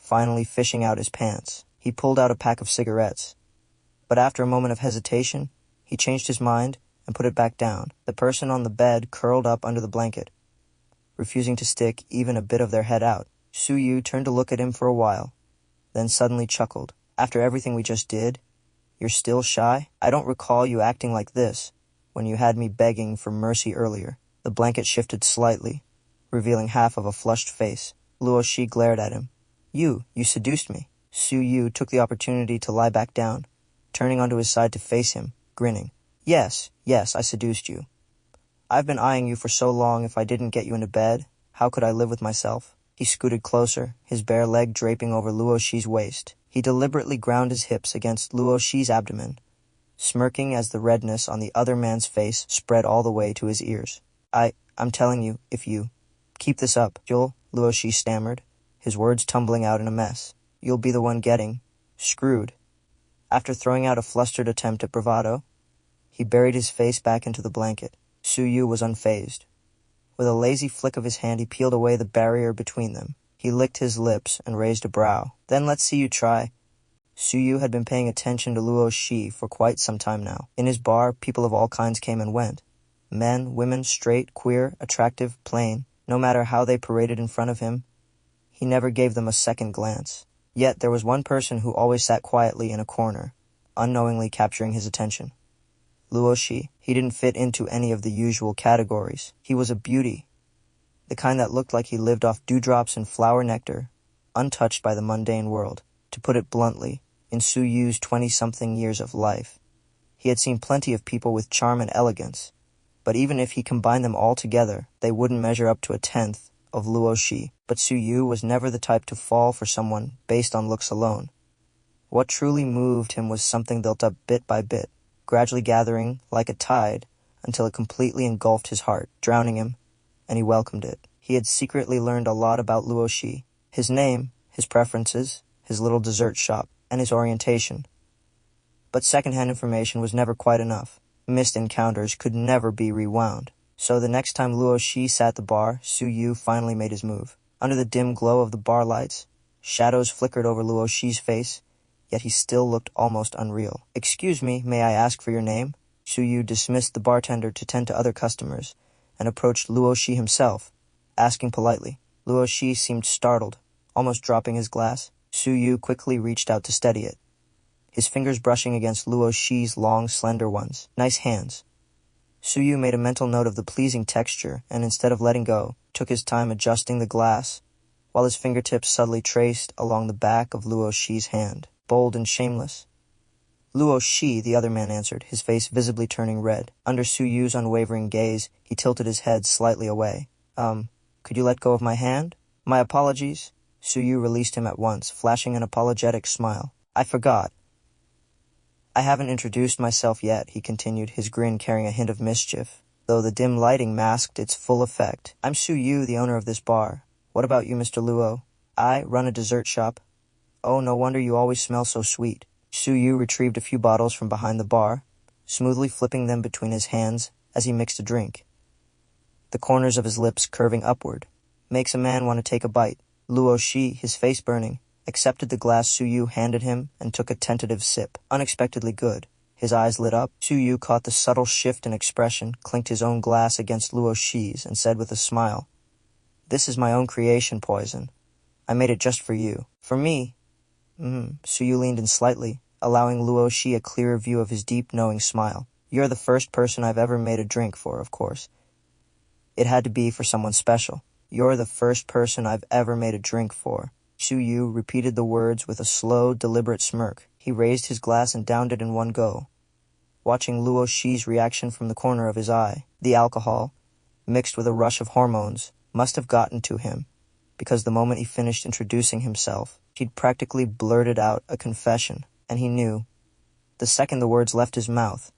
finally fishing out his pants. He pulled out a pack of cigarettes. But after a moment of hesitation, he changed his mind and put it back down. The person on the bed curled up under the blanket, refusing to stick even a bit of their head out. Su-yu turned to look at him for a while, then suddenly chuckled. After everything we just did, you're still shy? I don't recall you acting like this when you had me begging for mercy earlier. The blanket shifted slightly, revealing half of a flushed face. Luo Shi glared at him. You seduced me. Su-yu took the opportunity to lie back down, turning onto his side to face him, grinning. Yes, I seduced you. I've been eyeing you for so long. If I didn't get you into bed, how could I live with myself? He scooted closer, his bare leg draping over Luo Shi's waist. He deliberately ground his hips against Luo Shi's abdomen, smirking as the redness on the other man's face spread all the way to his ears. I'm telling you, if you keep this up, Luo Shi stammered, his words tumbling out in a mess. You'll be the one getting screwed. After throwing out a flustered attempt at bravado, he buried his face back into the blanket. Su-yu was unfazed. With a lazy flick of his hand, he peeled away the barrier between them. He licked his lips and raised a brow. Then let's see you try. Su-yu had been paying attention to Luo Shi for quite some time now. In his bar, people of all kinds came and went. Men, women, straight, queer, attractive, plain. No matter how they paraded in front of him, he never gave them a second glance. Yet there was one person who always sat quietly in a corner, unknowingly capturing his attention. Luo Shi. He didn't fit into any of the usual categories. He was a beauty, the kind that looked like he lived off dewdrops and flower nectar, untouched by the mundane world. To put it bluntly, in Su-yu's 20-something years of life, he had seen plenty of people with charm and elegance, but even if he combined them all together, they wouldn't measure up to a tenth of Luo Shi. But Su-yu was never the type to fall for someone based on looks alone. What truly moved him was something built up bit by bit, gradually gathering like a tide until it completely engulfed his heart, drowning him, and he welcomed it. He had secretly learned a lot about Luo Shi, his name, his preferences, his little dessert shop, and his orientation. But secondhand information was never quite enough. Missed encounters could never be rewound. So the next time Luo Shi sat at the bar, Su-yu finally made his move. Under the dim glow of the bar lights, shadows flickered over Luo Shi's face, yet he still looked almost unreal. Excuse me, may I ask for your name? Su-yu dismissed the bartender to tend to other customers and approached Luo Shi himself, asking politely. Luo Shi seemed startled, almost dropping his glass. Su-yu quickly reached out to steady it, his fingers brushing against Luo Shi's long, slender ones. Nice hands. Su-yu made a mental note of the pleasing texture and instead of letting go, took his time adjusting the glass, while his fingertips subtly traced along the back of Luo Shi's hand. Bold and shameless. Luo Shi, the other man answered, his face visibly turning red. Under Su-yu's unwavering gaze, he tilted his head slightly away. Could you let go of my hand? My apologies. Su-yu released him at once, flashing an apologetic smile. I forgot. I haven't introduced myself yet, he continued, his grin carrying a hint of mischief, though the dim lighting masked its full effect. I'm Su-yu, the owner of this bar. What about you, Mr. Luo? I run a dessert shop. Oh, no wonder you always smell so sweet. Su-yu retrieved a few bottles from behind the bar, smoothly flipping them between his hands as he mixed a drink, the corners of his lips curving upward. Makes a man want to take a bite. Luo Shi, his face burning, accepted the glass Su-yu handed him and took a tentative sip. Unexpectedly good. His eyes lit up. Su-yu caught the subtle shift in expression, clinked his own glass against Luo Shi's, and said with a smile, This is my own creation, Poison. I made it just for you. For me? Su-yu leaned in slightly, allowing Luo Shi a clearer view of his deep, knowing smile. You're the first person I've ever made a drink for, of course. It had to be for someone special. You're the first person I've ever made a drink for. Su-yu repeated the words with a slow, deliberate smirk. He raised his glass and downed it in one go, watching Luo Shi's reaction from the corner of his eye. The alcohol, mixed with a rush of hormones, must have gotten to him, because the moment he finished introducing himself, he'd practically blurted out a confession, and he knew, the second the words left his mouth,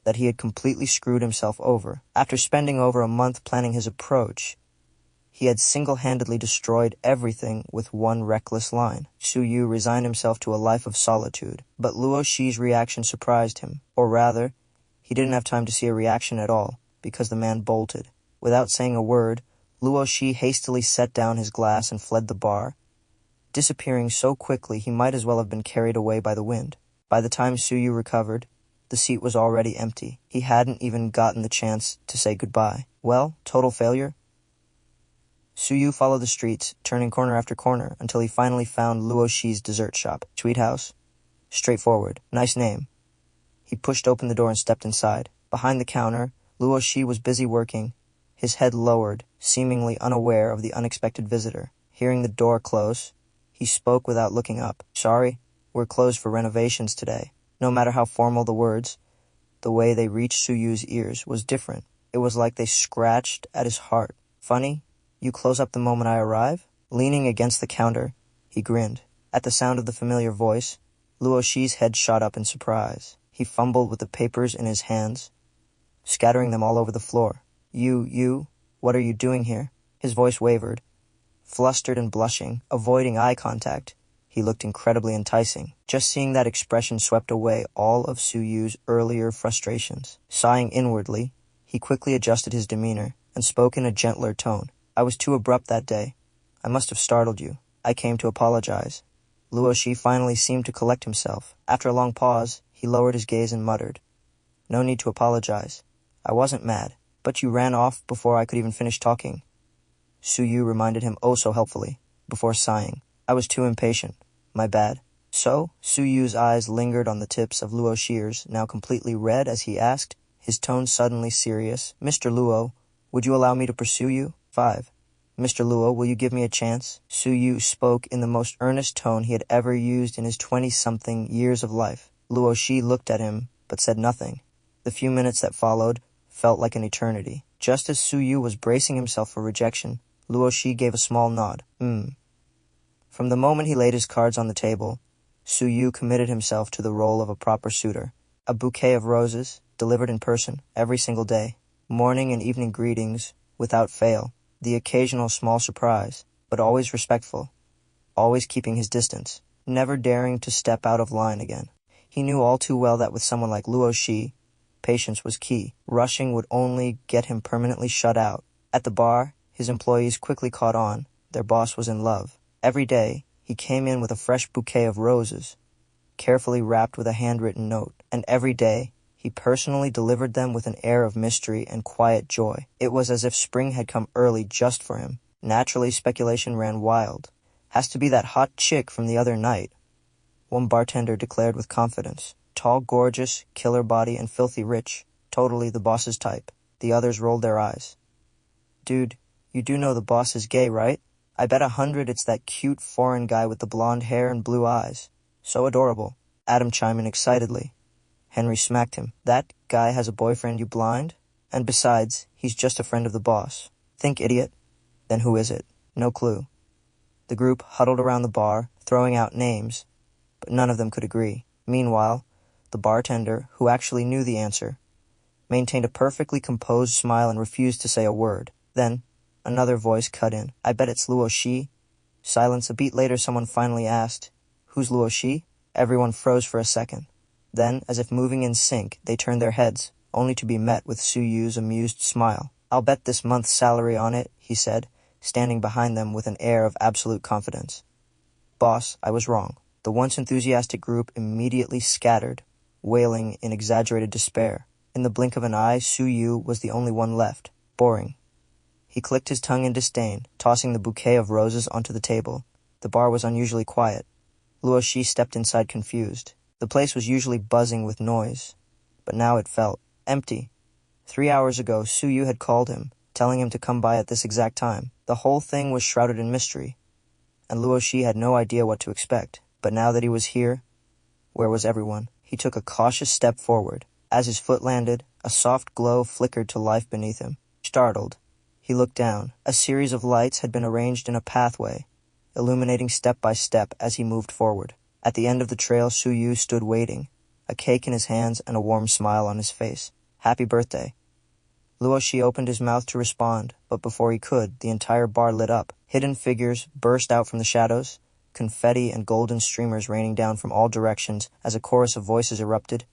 that he had completely screwed himself over. After spending over a month planning his approach, he had single-handedly destroyed everything with one reckless line. Su-yu resigned himself to a life of solitude, but Luo Shi's reaction surprised him, or rather, he didn't have time to see a reaction at all, because the man bolted. Without saying a word, Luo Shi hastily set down his glass and fled the bar, disappearing so quickly he might as well have been carried away by the wind. By the time Suyu recovered, the seat was already empty. He hadn't even gotten the chance to say goodbye. Well, total failure. Suyu followed the streets, turning corner after corner, until he finally found Luo Shi's dessert shop. Sweet house. Straightforward. Nice name. He pushed open the door and stepped inside. Behind the counter, Luo Shi was busy working, his head lowered, seemingly unaware of the unexpected visitor. Hearing the door close, he spoke without looking up. Sorry, we're closed for renovations today. No matter how formal the words, the way they reached Suyu's ears was different. It was like they scratched at his heart. Funny, you close up the moment I arrive? Leaning against the counter, he grinned. At the sound of the familiar voice, Luo Shi's head shot up in surprise. He fumbled with the papers in his hands, scattering them all over the floor. What are you doing here? His voice wavered. Flustered and blushing, avoiding eye contact, he looked incredibly enticing. Just seeing that expression swept away all of Suyu's earlier frustrations. Sighing inwardly, he quickly adjusted his demeanor and spoke in a gentler tone. I was too abrupt that day. I must have startled you. I came to apologize. Luo Shi finally seemed to collect himself. After a long pause, he lowered his gaze and muttered, No need to apologize. I wasn't mad, but you ran off before I could even finish talking. Suyu reminded him oh so helpfully, before sighing. I was too impatient. My bad. So, Suyu's eyes lingered on the tips of Luo Shi's, now completely red, as he asked, his tone suddenly serious. Mr. Luo, would you allow me to pursue you? 5. Mr. Luo, will you give me a chance? Suyu spoke in the most earnest tone he had ever used in his 20-something years of life. Luo Shi looked at him, but said nothing. The few minutes that followed felt like an eternity. Just as Suyu was bracing himself for rejection, Luo Shi gave a small nod. From the moment he laid his cards on the table, Suyu committed himself to the role of a proper suitor. A bouquet of roses, delivered in person, every single day. Morning and evening greetings, without fail. The occasional small surprise, but always respectful. Always keeping his distance. Never daring to step out of line again. He knew all too well that with someone like Luo Shi, patience was key. Rushing would only get him permanently shut out. At the bar, his employees quickly caught on. Their boss was in love. Every day, he came in with a fresh bouquet of roses, carefully wrapped with a handwritten note, and every day, he personally delivered them with an air of mystery and quiet joy. It was as if spring had come early just for him. Naturally, speculation ran wild. Has to be that hot chick from the other night, one bartender declared with confidence. Tall, gorgeous, killer body, and filthy rich. Totally the boss's type. The others rolled their eyes. Dude, you do know the boss is gay, right? I bet 100 it's that cute foreign guy with the blonde hair and blue eyes. So adorable. Adam chimed in excitedly. Henry smacked him. That guy has a boyfriend, you blind? And besides, he's just a friend of the boss. Think, idiot. Then who is it? No clue. The group huddled around the bar, throwing out names, but none of them could agree. Meanwhile, the bartender, who actually knew the answer, maintained a perfectly composed smile and refused to say a word. Then, another voice cut in. I bet it's Luo Shi. Silence. A beat later, someone finally asked, Who's Luo Shi? Everyone froze for a second. Then, as if moving in sync, they turned their heads, only to be met with Suyu's amused smile. I'll bet this month's salary on it, he said, standing behind them with an air of absolute confidence. Boss, I was wrong. The once enthusiastic group immediately scattered, wailing in exaggerated despair. In the blink of an eye, Suyu was the only one left. Boring. He clicked his tongue in disdain, tossing the bouquet of roses onto the table. The bar was unusually quiet. Luo Shi stepped inside confused. The place was usually buzzing with noise, but now it felt empty. 3 hours ago, Suyu had called him, telling him to come by at this exact time. The whole thing was shrouded in mystery, and Luo Shi had no idea what to expect. But now that he was here, where was everyone? He took a cautious step forward. As his foot landed, a soft glow flickered to life beneath him. Startled, he looked down. A series of lights had been arranged in a pathway, illuminating step by step as he moved forward. At the end of the trail, Suyu stood waiting, a cake in his hands and a warm smile on his face. Happy birthday. Luo Shi opened his mouth to respond, but before he could, the entire bar lit up. Hidden figures burst out from the shadows, confetti and golden streamers raining down from all directions as a chorus of voices erupted.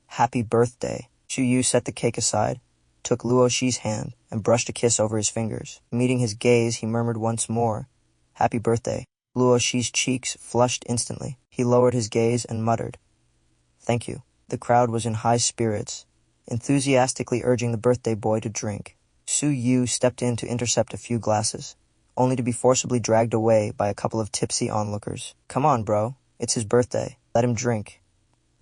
Happy birthday. Suyu set the cake aside, took Luo Shi's hand, and brushed a kiss over his fingers. Meeting his gaze, he murmured once more, Happy birthday. Luo Shi's cheeks flushed instantly. He lowered his gaze and muttered, "Thank you." The crowd was in high spirits, enthusiastically urging the birthday boy to drink. Su Yu stepped in to intercept a few glasses, only to be forcibly dragged away by a couple of tipsy onlookers. "Come on, bro. It's his birthday. Let him drink."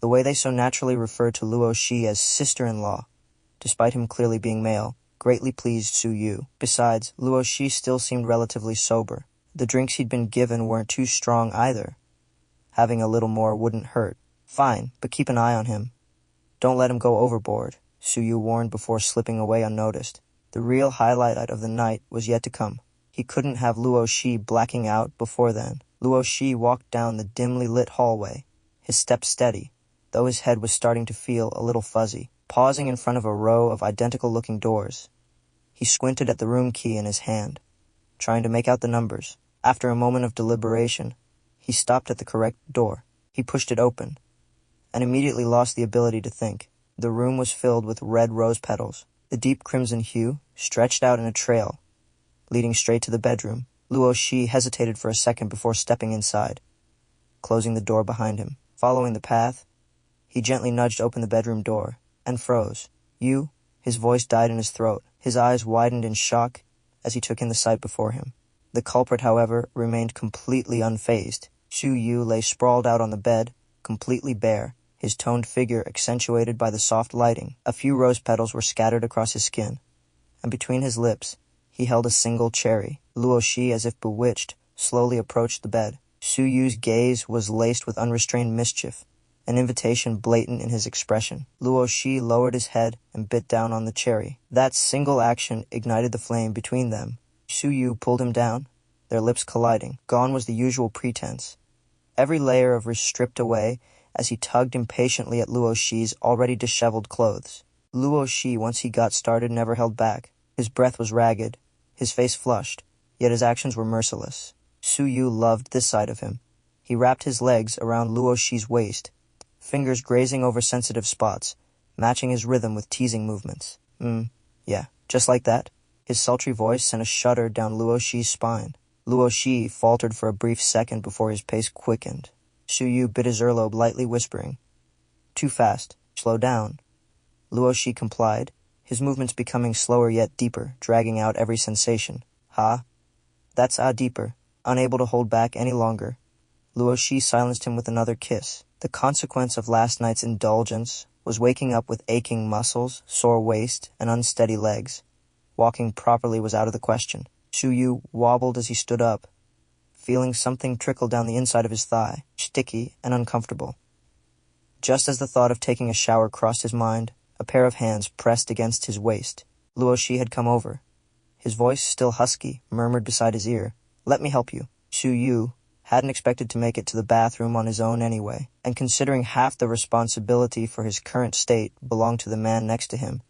The way they so naturally referred to Luo Shi as sister-in-law, despite him clearly being male, greatly pleased Su Yu. Besides, Luo Shi still seemed relatively sober. The drinks he'd been given weren't too strong either. Having a little more wouldn't hurt. "Fine, but keep an eye on him. Don't let him go overboard," Su Yu warned before slipping away unnoticed. The real highlight of the night was yet to come. He couldn't have Luo Shi blacking out before then. Luo Shi walked down the dimly lit hallway, his steps steady, though his head was starting to feel a little fuzzy. Pausing in front of a row of identical-looking doors, he squinted at the room key in his hand, trying to make out the numbers. After a moment of deliberation, he stopped at the correct door. He pushed it open, and immediately lost the ability to think. The room was filled with red rose petals. The deep crimson hue stretched out in a trail, leading straight to the bedroom. Luo Shi hesitated for a second before stepping inside, closing the door behind him. Following the path, he gently nudged open the bedroom door, and froze. "You?" His voice died in his throat. His eyes widened in shock as he took in the sight before him. The culprit, however, remained completely unfazed. Su Yu lay sprawled out on the bed, completely bare, his toned figure accentuated by the soft lighting. A few rose petals were scattered across his skin, and between his lips he held a single cherry. Luo Shi, as if bewitched, slowly approached the bed. Su Yu's gaze was laced with unrestrained mischief, an invitation blatant in his expression. Luo Shi lowered his head and bit down on the cherry. That single action ignited the flame between them. Su Yu pulled him down, their lips colliding. Gone was the usual pretense. Every layer of wrist stripped away as he tugged impatiently at Luo Shi's already disheveled clothes. Luo Shi, once he got started, never held back. His breath was ragged, his face flushed, yet his actions were merciless. Su Yu loved this side of him. He wrapped his legs around Luo Shi's waist, fingers grazing over sensitive spots, matching his rhythm with teasing movements. Yeah, just like that." His sultry voice sent a shudder down Luo Shi's spine. Luo Shi faltered for a brief second before his pace quickened. Su Yu bit his earlobe, lightly whispering, "Too fast. Slow down." Luo Shi complied, his movements becoming slower yet deeper, dragging out every sensation. That's deeper." Unable to hold back any longer, Luo Shi silenced him with another kiss. The consequence of last night's indulgence was waking up with aching muscles, sore waist, and unsteady legs. Walking properly was out of the question. Su Yu wobbled as he stood up, feeling something trickle down the inside of his thigh, sticky and uncomfortable. Just as the thought of taking a shower crossed his mind, a pair of hands pressed against his waist. Luo Shi had come over. His voice, still husky, murmured beside his ear, "Let me help you." Su Yu hadn't expected to make it to the bathroom on his own anyway, and considering half the responsibility for his current state belonged to the man next to him,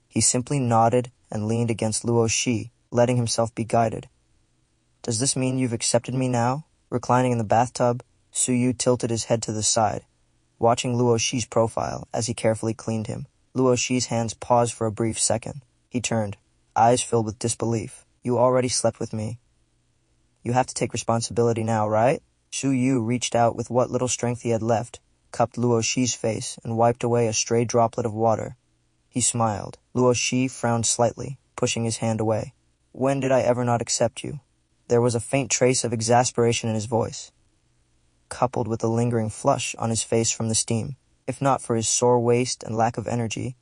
he simply nodded and leaned against Luo Shi, letting himself be guided. "Does this mean you've accepted me now?" Reclining in the bathtub, Su Yu tilted his head to the side, watching Luo Shi's profile as he carefully cleaned him. Luo Shi's hands paused for a brief second. He turned, eyes filled with disbelief. "You already slept with me. You have to take responsibility now, right?" Su Yu reached out with what little strength he had left, cupped Luo Shi's face, and wiped away a stray droplet of water. He smiled. Luo Shi frowned slightly, pushing his hand away. "When did I ever not accept you?" There was a faint trace of exasperation in his voice, coupled with a lingering flush on his face from the steam. If not for his sore waist and lack of energy,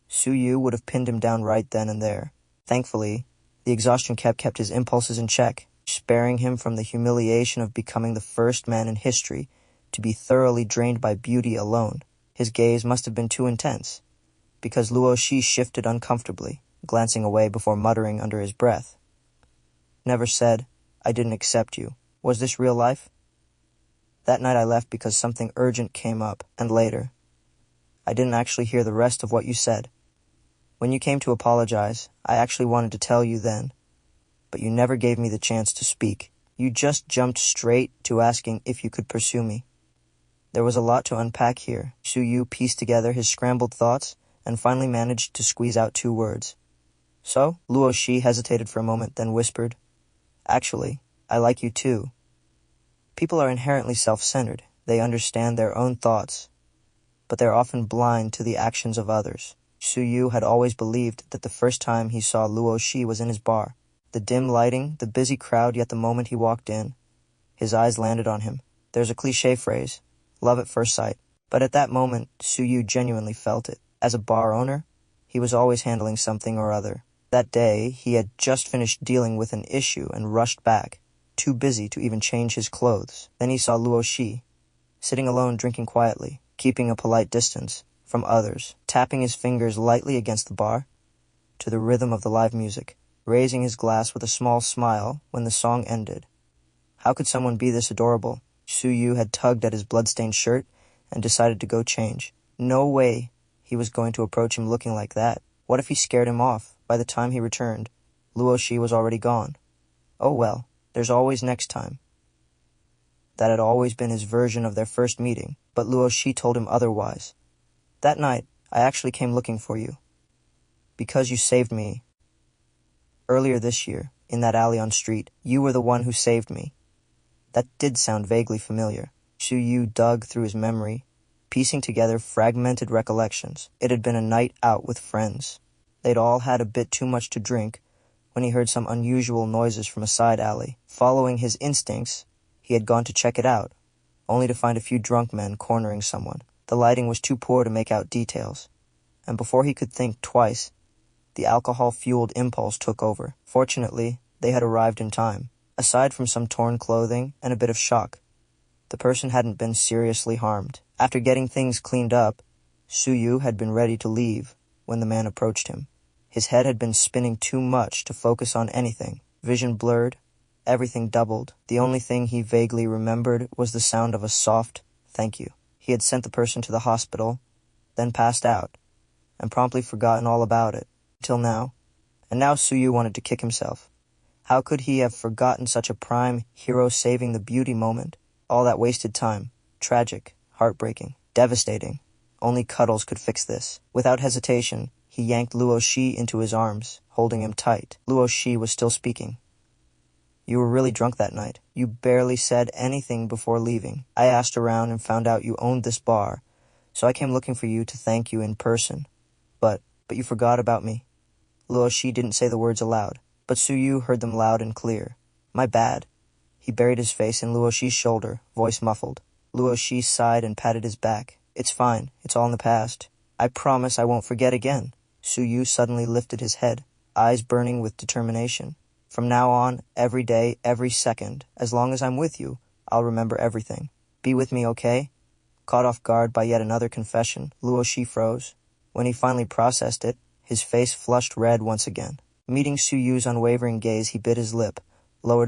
Su Yu would have pinned him down right then and there. Thankfully, the exhaustion kept his impulses in check, sparing him from the humiliation of becoming the first man in history to be thoroughly drained by beauty alone. His gaze must have been too intense, because Luo Shi shifted uncomfortably, glancing away before muttering under his breath, "Never said I didn't accept you. Was this real life? That night I left because something urgent came up, and later. I didn't actually hear the rest of what you said. When you came to apologize, I actually wanted to tell you then, but you never gave me the chance to speak. You just jumped straight to asking if you could pursue me." There was a lot to unpack here. Su Yu pieced together his scrambled thoughts and finally managed to squeeze out 2 words. "So?" Luo Shi hesitated for a moment, then whispered, "Actually, I like you too." People are inherently self-centered. They understand their own thoughts, but they're often blind to the actions of others. Suyu had always believed that the first time he saw Luo Shi was in his bar. The dim lighting, the busy crowd, yet the moment he walked in, his eyes landed on him. There's a cliché phrase, love at first sight, but at that moment, Suyu genuinely felt it. As a bar owner, he was always handling something or other. That day, he had just finished dealing with an issue and rushed back, too busy to even change his clothes. Then he saw Luo Shi, sitting alone drinking quietly, keeping a polite distance from others, tapping his fingers lightly against the bar to the rhythm of the live music, raising his glass with a small smile when the song ended. How could someone be this adorable? Suyu had tugged at his bloodstained shirt and decided to go change. No way he was going to approach him looking like that. What if he scared him off? By the time he returned, Luo Shi was already gone. Oh well, there's always next time. That had always been his version of their first meeting, but Luo Shi told him otherwise. That night, I actually came looking for you. Because you saved me. Earlier this year, in that alley on street, you were the one who saved me. That did sound vaguely familiar. Suyu dug through his memory, piecing together fragmented recollections. It had been a night out with friends. They'd all had a bit too much to drink when he heard some unusual noises from a side alley. Following his instincts, he had gone to check it out, only to find a few drunk men cornering someone. The lighting was too poor to make out details, and before he could think twice, the alcohol-fueled impulse took over. Fortunately, they had arrived in time. Aside from some torn clothing and a bit of shock, the person hadn't been seriously harmed. After getting things cleaned up, Suyu had been ready to leave when the man approached him. His head had been spinning too much to focus on anything. Vision blurred, everything doubled. The only thing he vaguely remembered was the sound of a soft thank you. He had sent the person to the hospital, then passed out, and promptly forgotten all about it, till now. And now Suyu wanted to kick himself. How could he have forgotten such a prime hero saving the beauty moment? All that wasted time. Tragic, heartbreaking, devastating. Only cuddles could fix this. Without hesitation, he yanked Luo Shi into his arms, holding him tight. Luo Shi was still speaking. You were really drunk that night. You barely said anything before leaving. I asked around and found out you owned this bar, so I came looking for you to thank you in person. But you forgot about me. Luo Shi didn't say the words aloud, but Suyu heard them loud and clear. My bad. He buried his face in Luo Shi's shoulder, voice muffled. Luo Shi sighed and patted his back. It's fine. It's all in the past. I promise I won't forget again. Suyu suddenly lifted his head, eyes burning with determination. From now on, every day, every second, as long as I'm with you, I'll remember everything. Be with me, okay? Caught off guard by yet another confession, Luo Shi froze. When he finally processed it, his face flushed red once again. Meeting Suyu's unwavering gaze, he bit his lip, lowered